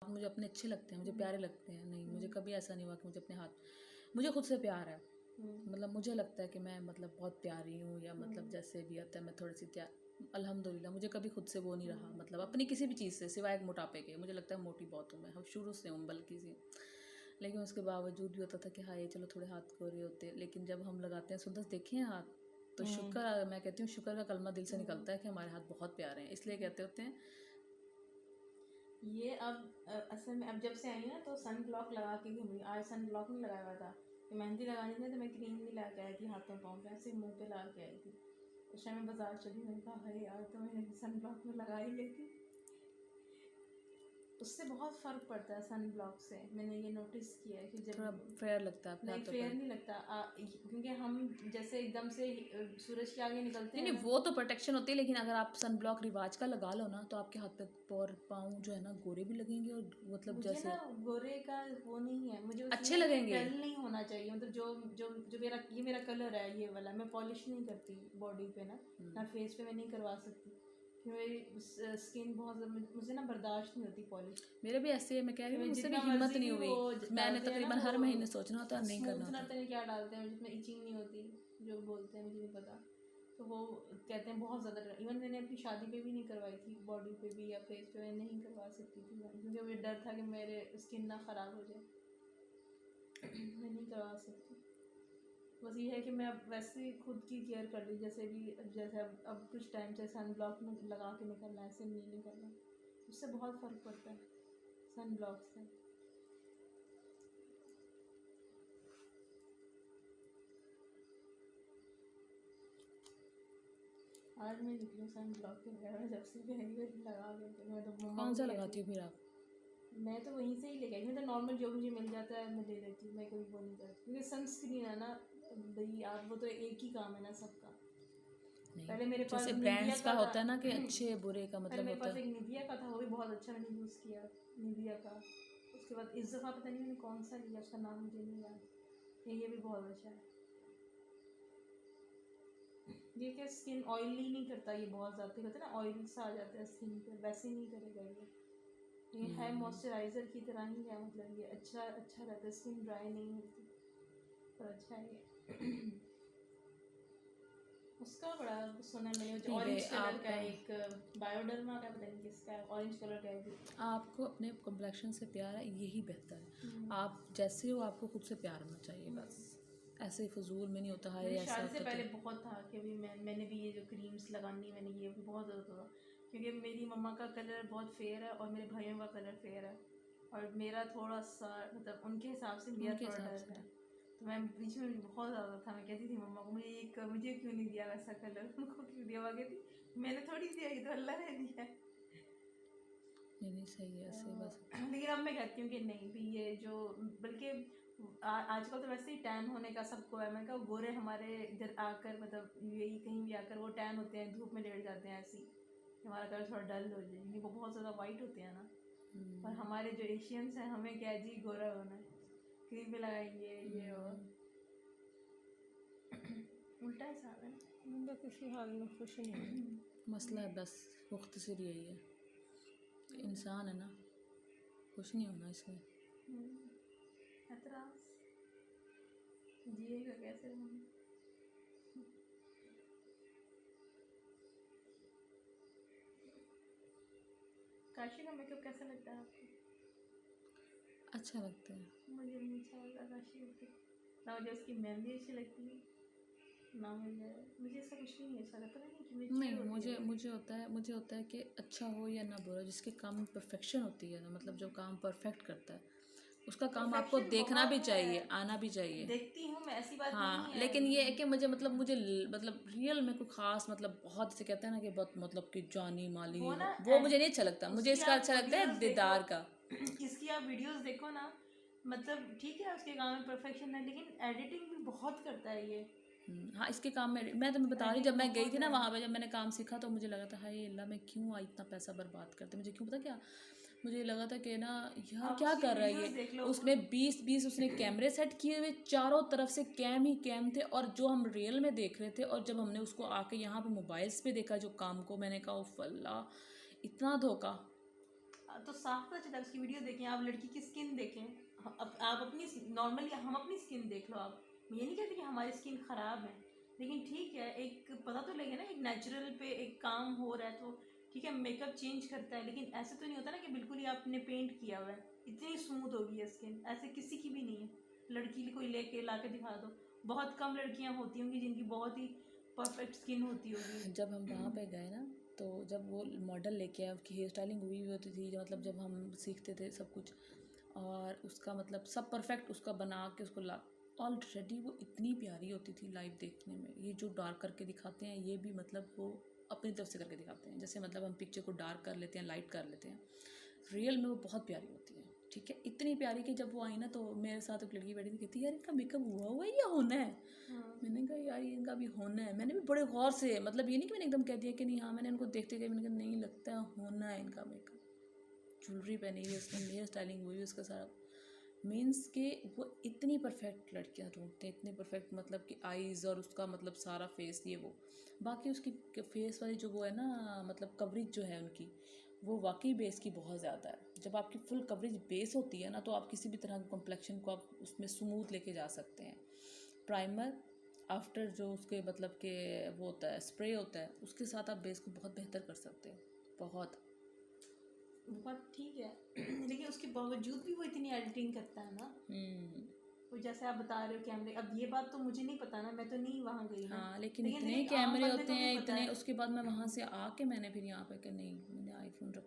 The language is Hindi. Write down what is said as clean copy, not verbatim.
मुझे अपने अच्छे लगते हैं, मुझे प्यारे लगते हैं। नहीं, मुझे कभी ऐसा नहीं हुआ कि मुझे अपने हाथ, मुझे खुद से प्यार है। मतलब मुझे लगता है कि मैं मतलब बहुत प्यारी हूँ, या मतलब जैसे भी आता है मैं थोड़ी सी अल्हम्दुलिल्लाह मुझे कभी खुद से वो नहीं रहा, मतलब अपनी किसी भी चीज़ से सिवाय एक मोटापे के। मुझे लगता है मोटी बहुत हूँ मैं, हम शुरू से हूँ बल्कि सी। लेकिन उसके बावजूद भी होता था कि हाँ ये चलो थोड़े हाथ गोरे होते, लेकिन जब हम लगाते हैं सुंदर देखे हैं हाथ, तो शुक्र, मैं कहती हूँ शुक्र का कलमा दिल से निकलता है कि हमारे हाथ बहुत प्यारे हैं, इसलिए कहते होते हैं। ये अब असल में अब जब से आई ना तो सन ब्लॉक लगा के घूम रही। आज सन ब्लॉक नहीं लगाया हुआ था, तो मेहंदी लगानी थी तो मैं क्रीम नहीं लगा के आई थी हाथों पाँव पे, सिर्फ मुँह पे लगा के आई थी। उस टाइम मैं बाजार चली, मैंने कहा अरे यार तो मैंने सन ब्लॉक में लगा ही लेती। उससे बहुत फ़र्क पड़ता है सन ब्लॉक से, मैंने ये नोटिस किया है कि जब थोड़ा फेयर लगता है अपने नहीं हाथों फेयर पर। नहीं लगता क्योंकि हम जैसे एकदम से सूरज के आगे निकलते नहीं हैं नहीं, ना। वो तो प्रोटेक्शन होती है, लेकिन अगर आप सन ब्लॉक रिवाज का लगा लो ना, तो आपके हाथ पे और पाँव जो है ना गोरे भी लगेंगे, और मतलब मुझे ना जैसे गोरे का वो नहीं है, मुझे बस अच्छे ये है कि लगेंगे। डल नहीं होना चाहिए। मतलब जो जो जो मेरा ये मेरा कलर है ये वाला, मैं पॉलिश नहीं करती बॉडी पे ना फेस पे मैं नहीं करवा सकती, क्योंकि मेरी स्किन बहुत मुझे ना बर्दाश्त नहीं होती पॉलिश। मेरे भी ऐसे, मैं कह रही कि हूँ मैं मुझसे भी जितना हिम्मत मर्जी नहीं भी वो हुई, मैंने डालते हैं ना तकरीबन वो हर महीने सोचना होता है, नहीं करना स्मूथनर होता। पता नहीं क्या डालते हैं जिसमें इचिंग नहीं होती, जो बोलते हैं मुझे नहीं पता। तो वो कहते हैं बहुत ज़्यादा इवन मैंने अपनी शादी पे भी नहीं करवाई थी, बॉडी पे भी या फेस पे मैं नहीं करवा सकती थी मैं, क्योंकि मुझे डर था कि मेरे स्किन ना ख़राब हो जाए। मैं नहीं करवा सकती। बस ये है कि मैं अब वैसे ही खुद की केयर कर ली, जैसे भी जैसे अब कुछ टाइम से सन ब्लॉक लगा के निकलना है, ऐसे नहीं निकलना, उससे बहुत फ़र्क पड़ता है सन ब्लॉक से। आज मैं निकली सन ब्लॉक के बगैर, जब से भी आई हुई लगा के, तो मैं तो मम्मा कौन को सा भी कहती लगाती हो हूँ। फिर आप? मैं तो वहीं से ही लेके आई, मैं तो नॉर्मल जो मुझे मिल जाता है मैं ले लेती हूँ, मैं कभी वो नहीं करती, क्योंकि सनस्क्रीन है ना भाई, आप वो तो एक ही काम है ना सबका। नहीं, पहले मेरे पास जैसे निविया ब्रांड्स का का था। होता है ना कि अच्छे बुरे का पहले मतलब मेरे होता पास है। एक निविया का था, वो भी बहुत अच्छा मैंने यूज़ किया निविया का। उसके बाद इस दफ़ा पता नहीं मैंने कौन सा लिया, उसका नाम मुझे नहीं याद। ये भी बहुत अच्छा है। ये क्या स्किन ऑयली नहीं करता, ये बहुत ज़्यादा कहते हैं ना ऑयल सा आ जाता है स्किन पे, वैसे नहीं करेगा ये है मॉइस्चराइज़र की तरह ही है, मतलब ये अच्छा अच्छा रहता है, स्किन ड्राई नहीं होती, पर अच्छा है ये। उसका बड़ा सुना है मैंने, जो नहीं वे ऑरेंज कलर का आप है, एक बायोडर्मा का पता नहीं किसका है, ऑरेंज कलर का है भी। आपको अपने कम्प्लेक्शन से प्यार है, यही बेहतर है। आप जैसे हो आपको खुद से प्यार होना चाहिए बस, ऐसे ही फजूल में नहीं होता है मेरी ऐसा शादी से होता तो। पहले बहुत था कि अभी मैंने भी ये जो क्रीम्स लगानी मैंने ये भी बहुत ज़्यादा था, क्योंकि मेरी मम्मा का कलर बहुत फेयर है और मेरे भाइयों का कलर फेयर है, और मेरा थोड़ा सा मतलब उनके हिसाब से मेरा उनके थोड़ा हिसाब डर से है। तो मैं बीच में भी बहुत ज़्यादा था, मैं कहती थी मम्मा को मुझे क्यों नहीं दिया वैसा कलर, उनको क्यों दिया, वो कहती मैंने थोड़ी दिया, ये तो अल्लाह ने दिया है। नहीं नहीं, सही है ऐसे बस। लेकिन अब मैं कहती हूँ कि नहीं भी ये जो, बल्कि आजकल तो वैसे ही टैन होने का सबको है, मैं कहा गोरे हमारे इधर आकर मतलब यही कहीं भी आकर वो टैन होते हैं, धूप में लेट जाते हैं ऐसे ही, हमारा कलर थोड़ा डल हो जाए, क्योंकि वो बहुत ज़्यादा वाइट होते हैं ना। और हमारे जो एशियंस हैं हमें क्या है जी गोरा होना है, क्रीम भी लगाएंगे ये और उल्टा हिसाब है ना। बंदा किसी हाल में खुश नहीं है। मसला है बस, मुख्तसर यही है, इंसान है ना, खुश नहीं होना इसमें। एतराज़ जिएगा कैसे हम। काशी का मेकअप कैसा लगता है आपको? अच्छा लगता है। मुझे नहीं अच्छा लगा काशी का, ना मुझे उसकी मेहंदी अच्छी लगती है, ना मुझे ऐसा कुछ नहीं अच्छा लगता, पता नहीं कि मुझे चिढ़ नहीं, होती है। मुझे होता है कि अच्छा हो या ना बुरा, जिसके काम में परफेक्शन होती है ना, मतलब जो काम परफेक्ट करता है उसका काम आपको परफेक्शन देखना भी बहुत चाहिए, है, आना भी चाहिए। देखती हूँ मैं, ऐसी बात नहीं हाँ, है, लेकिन ये है कि मुझे मतलब रियल में कोई खास मतलब बहुत से कहते हैं ना कि बहुत मतलब कि जानी माली वो ना वो मुझे नहीं अच्छा लगता, मुझे उसकी इसका आप अच्छा लगता है वीडियोस देखो। दीदार का। इसकी आप वीडियोस देखो ना, मतलब ठीक है उसके काम में परफेक्शन है, लेकिन एडिटिंग भी बहुत करता है ये, हाँ, इसके काम में मैं तुम्हें बता रही हूँ, जब एडिटिंग मैं गई बहुत थी ना है। वहाँ पे, जब मैंने काम सीखा तो मुझे लगा था हाय अल्लाह मैं क्यों आई इतना पैसा बर्बाद करते, मुझे क्यों पता क्या, मुझे लगा था कि ना यार आप क्या उसकी कर रहा है वीडियोस ये। देख लो। उसमें 20-20 उसने कैमरे सेट किए हुए, चारों तरफ से कैम ही कैम थे, और जो हम रियल में देख रहे थे और जब हमने उसको आके यहाँ पे मोबाइल्स पे देखा जो काम को, मैंने कहा उफ अल्लाह इतना धोखा। तो साफ पता चला, उसकी वीडियो देखें आप, लड़की की स्किन देखें, आप अपनी नॉर्मली हम अपनी स्किन देख लो आप। मैं ये नहीं कहती कि हमारी स्किन ख़राब है, लेकिन ठीक है एक पता तो लगे ना, एक नेचुरल पे एक काम हो रहा है तो ठीक है मेकअप चेंज करता है, लेकिन ऐसे तो नहीं होता ना कि बिल्कुल ही आपने पेंट किया हुआ है, इतनी स्मूथ होगी है स्किन, ऐसे किसी की भी नहीं है। लड़की कोई लेके ला के दिखा दो, बहुत कम लड़कियां होती होंगी जिनकी बहुत ही परफेक्ट स्किन होती होगी। जब हम वहाँ पे गए ना, तो जब वो मॉडल लेके आया, उसकी हेयर स्टाइलिंग हुई हुई होती थी, जो मतलब जब हम सीखते थे सब कुछ, और उसका मतलब सब परफेक्ट उसका बना के उसको ला, ऑलरेडी वो इतनी प्यारी होती थी लाइव देखने में। ये जो डार्क करके दिखाते हैं ये भी मतलब वो अपनी तरफ से करके दिखाते हैं, जैसे मतलब हम पिक्चर को डार्क कर लेते हैं, लाइट कर लेते हैं, रियल में वो बहुत प्यारी होती है। ठीक है, इतनी प्यारी कि जब वो आई ना तो मेरे साथ एक लड़की बैठी थी, कहती यार इनका मेकअप हुआ है या होना है। मैंने कहा यार ये इनका भी होना है। मैंने भी बड़े गौर से, मतलब ये नहीं कि मैंने एकदम कह दिया कि नहीं, हाँ मैंने उनको देखते गए, मैंने कहा नहीं लगता है होना है इनका मेकअप, ज्वेलरी पहनी हुई है, उसका हेयर स्टाइलिंग हुई है, उसका सारा मीन्स कि वो इतनी परफेक्ट लड़कियां ढूंढते हैं, इतने परफेक्ट मतलब कि आईज़ और उसका मतलब सारा फेस, ये वो बाकी उसकी फेस वाली जो वो है ना, मतलब कवरेज जो है उनकी, वो वाकई बेस की बहुत ज़्यादा है। जब आपकी फुल कवरेज बेस होती है ना, तो आप किसी भी तरह के कॉम्प्लेक्शन को आप उसमें स्मूथ लेके जा सकते हैं। प्राइमर आफ्टर जो उसके मतलब के वो होता है स्प्रे होता है, उसके साथ आप बेस को बहुत बेहतर कर सकते हैं, बहुत। बहुत ठीक है लेकिन उसके बावजूद भी वो इतनी एडिटिंग करता है ना, वो जैसे आप बता रहे हो कैमरे, अब ये बात तो मुझे नहीं पता ना, मैं तो नहीं वहाँ गई ना। हाँ लेकिन लेकिन इतने एक आम कैमरे बंदे होते को भी हैं पता इतने, है। उसके बाद मैं वहाँ से आके मैंने फिर यहाँ पे कि नहीं, मैंने आईफोन रख